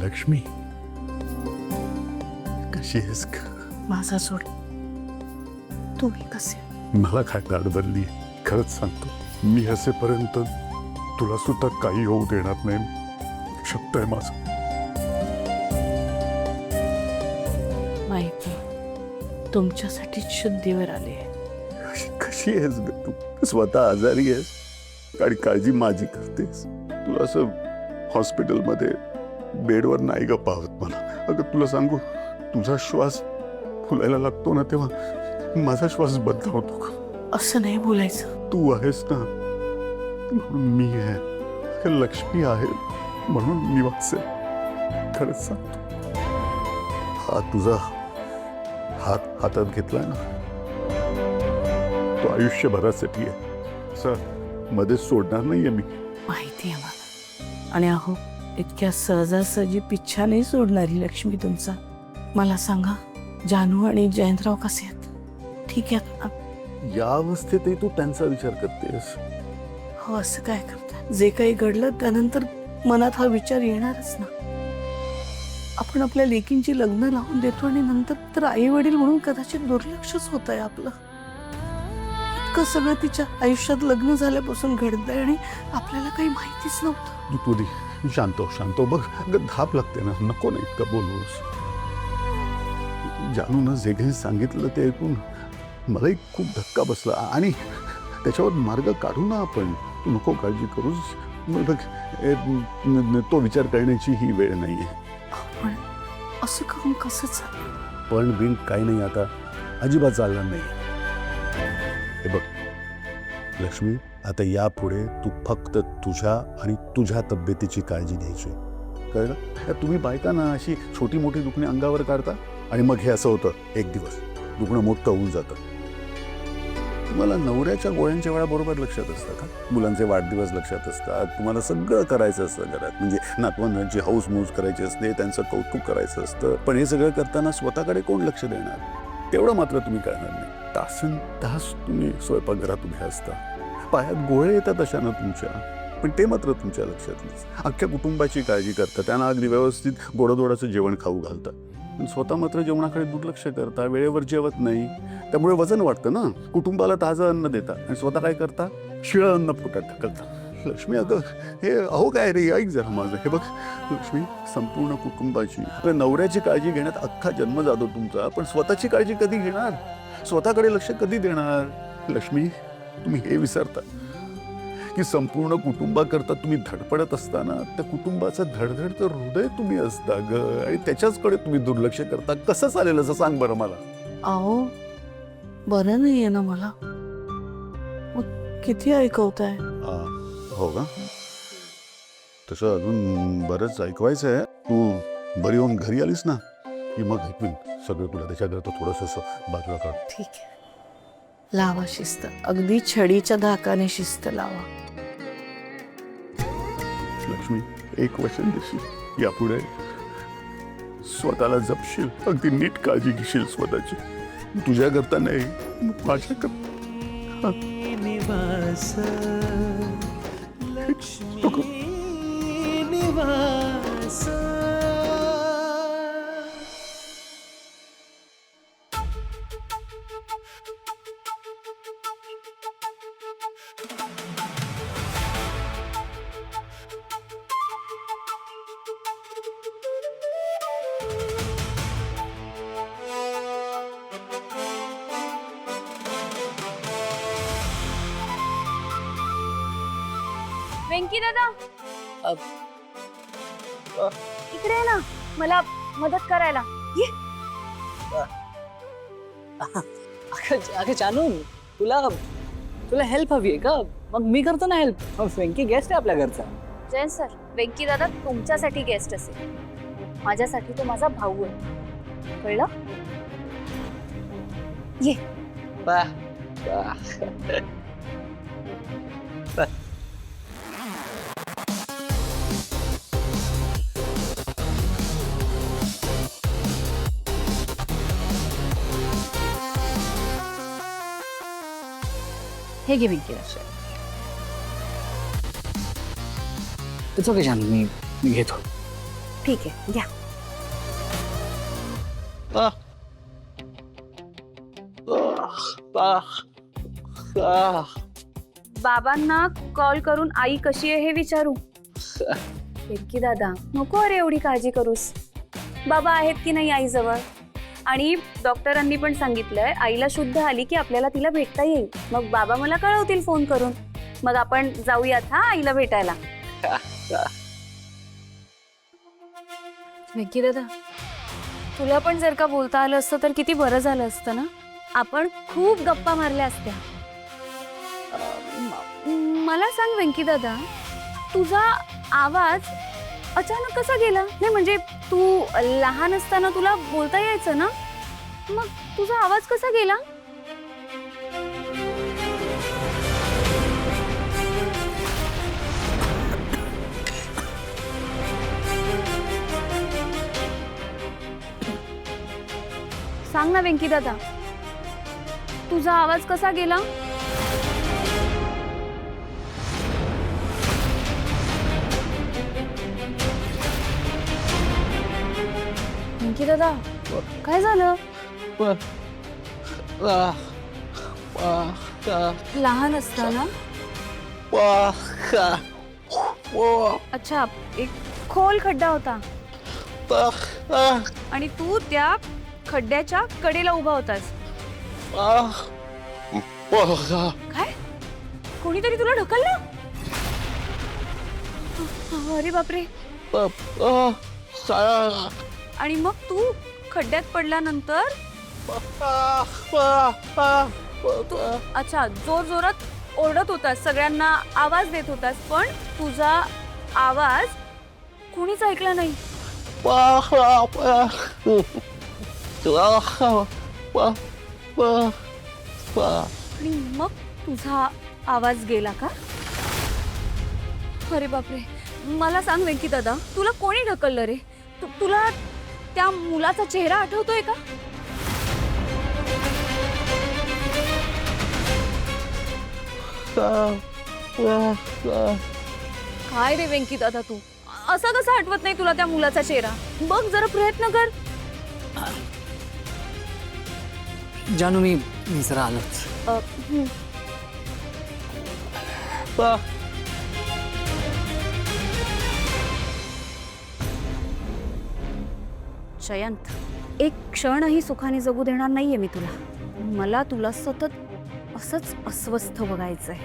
लक्ष्मी कशी आहेस ग? माझा सोड, तुम्ही कसे? मला काय दाढ भरली खरंच सांगतो मी असेपर्यंत तुला सुद्धा काही होऊ देणार नाही शब्द आहे माझा. माहिती, तुमच्यासाठी शुद्धीवर आले. कशी आहेस ग तू? स्वतः आजारी आहेस आणि काळजी माझी करतेस. तुला असं हॉस्पिटलमध्ये बेडवर नाही ग पाहत मला. अगं तुला सांगू, तुझा श्वास फुलायला लागतो ना तेव्हा माझा श्वास बंद होतो. असं नाही बोलायचं. तू आहेस ना म्हणून मी आहे, लक्ष्मी आहे म्हणून मी वाचेन. खरंच सांगतो, हा तुझा हात हातात घेतलाय ना, तो आयुष्यभरासाठी आहे. असं मध्येच सोडणार नाहीये मी. माहिती आहे मला. आणि अहो, इतक्या सहजासहजी पिच्छा नाही सोडणारी लक्ष्मी तुमचा. मला सांगा, जानू आणि जयंतराव कसे आहेत? ठीक आहेत ना? या अवस्थेतही तू त्यांचा विचार करतेस? हो, असं काय करता? जे काही घडलं त्यानंतर मनात हा विचार येणारच ना. आपण आपल्या लेकींची लग्न लावून देतो आणि नंतर तर आई वडील म्हणून कदाचित दुर्लक्षच होत आहे आपलं. इतकं सगळं तिच्या आयुष्यात लग्न झाल्यापासून घडतंय आणि आपल्याला काही माहितीच नव्हतं. तू शांत हो, शांत हो. बघ अगं धाप लागते ना, नको ना इतकं बोलूस. जानूनं जे काही सांगितलं ते ऐकून मलाही खूप धक्का बसला आणि त्याच्यावर मार्ग काढू ना आपण. तू नको काळजी करूस. बघ तो विचार करण्याची ही वेळ नाही आहे. पण असं करून कसं चालेल? पण बिन काही नाही, आता अजिबात चालणार नाही. हे बघ लक्ष्मी, आता यापुढे तू फक्त तुझ्या आणि तुझ्या तब्येतीची काळजी घ्यायची, कळलं? तुम्ही बायका ना अशी छोटी मोठी दुखणी अंगावर काढता आणि मग हे असं होतं, एक दिवस दुखणं मोठं होऊन जातं. तुम्हाला नवऱ्याच्या गोळ्यांच्या वेळा बरोबर लक्षात असतं का? मुलांचे वाढदिवस लक्षात असतात, तुम्हाला सगळं करायचं असतं घरात. म्हणजे नातवंडांची हौस मौज करायची असते, त्यांचं कौतुक करायचं असतं. पण हे सगळं करताना स्वतःकडे कोण लक्ष देणार? तेवढं मात्र तुम्ही करणार नाही. तासन तास तुम्ही स्वयंपाकघरात उभे असता, पायात गोळे येतात अशा ना तुमच्या, पण ते मात्र तुमच्या लक्षात नाही. अख्ख्या कुटुंबाची काळजी करता, त्यांना अगदी व्यवस्थित गोडधोडाचं जेवण खाऊ घालता, पण स्वतः मात्र जेवणाकडे दुर्लक्ष करता, वेळेवर जेवत नाही. त्यामुळे वजन वाढतं ना. कुटुंबाला ताजं अन्न देता आणि स्वतः काय करता? शिळं अन्न पोटात ढकलता. लक्ष्मी अगं हे अहो काय रे, ऐक जरा माझं. हे बघ लक्ष्मी, संपूर्ण कुटुंबाची, आपल्या नवऱ्याची काळजी घेण्यात अख्खा जन्म जातो तुमचा, पण स्वतःची काळजी कधी घेणार? स्वतःकडे लक्ष कधी देणार? लक्ष्मी, तुम्ही हे विसरता की संपूर्ण कुटुंबाकरता तुम्ही धडपडत असताना त्या कुटुंबाचं धडधडतं हृदय तुम्ही असता ग, आणि त्याच्याचकडे तुम्ही दुर्लक्ष करता. कसं चालेल असं सांग बरं मला. अहो, बरं नाहीये ना मला. मग किती ऐकवताय? हो का? तसं अजून बरंच ऐकवायचं आहे. तू बरी होऊन घरी आलीस ना की मग ऐकवीन सगळं तुला. त्याच्याकरता थोडंसं असं बाजूला काढ. ठीक आहे, लावा शिस्त. अगदी छडीच्या धाकाने शिस्त लावा. लक्ष्मी, एक वचन देशील? यापुढे स्वतःला जपशील, अगदी नीट काळजी घेशील स्वतःची. तुझ्या करता नाही, माझ्या करता. निवास नको. लक्ष्मी निवास. वेंकी दादा, इकडे आहे ना, मला मदत करायला ये. अगं जानू, तुला हेल्प हवी आहे का? मग मी करतो ना हेल्प. वेंकी गेस्ट आहे आपल्या घरचा. जयंत सर, वेंकी दादा तुमच्यासाठी गेस्ट असेल, माझ्यासाठी तो माझा भाऊ आहे, कळलं? ये. वाह, वाह. हे घे वेंकी दादा. इट्स ओके जानू, मी घेतो. ठीक आहे, घ्या. बाबांना कॉल करून आई कशी आहे हे विचारू. वेंकी दादा, नको अरे एवढी काळजी करूस. बाबा आहेत की नाही आईजवळ, आणि डॉक्टरांनी पण सांगितलंय आईला शुद्ध आली की आपल्याला तिला भेटता येईल. मग बाबा मला कळवतील फोन करून. मग आपण जाऊयात हा आईला भेटायला. वेंकी दादा, तुला पण जर का बोलता आलं असतं तर किती बरं झालं असतं ना. आपण खूप गप्पा मारल्या असत्या. मला सांग वेंकी दादा, तुझा आवाज अचानक कसा गेला? नाही म्हणजे तू लहान असताना तुला बोलता यायचं ना, मग तुझा आवाज कसा गेला? सांग ना वेंकी दादा, तुझा आवाज कसा गेला? वेंकी दादा, काय झालं? लहान असताना? अच्छा, एक खोल खड्डा होता आणि तू त्या खड्ड्याच्या कडेला उभा होतास. काय? कोणीतरी तुला ढकललं? अरे बापरे. आणि मग तू खड्ड्यात पडल्यानंतर अच्छा, जोर जोरात ओरडत होतास, सगळ्यांना आवाज देत होतास, पण तुझा आवाज कोणीच ऐकला नाही. आणि मग तुझा आवाज गेला का? अरे बापरे. मला सांग वेंकी दादा, तुला कोणी ढकललं रे? तुला त्या मुलाचा चेहरा आठवतोय का? काय रे वेंकी दादा, तू असं कसं आठवत नाही तुला त्या मुलाचा चेहरा? बघ जरा, प्रयत्न कर. जानू, मी जरा आलोच. जयंत, एक क्षणही सुखाने जगू देणार नाहीये मी तुला. मला तुला सतत असंच अस्वस्थ बघायचंय.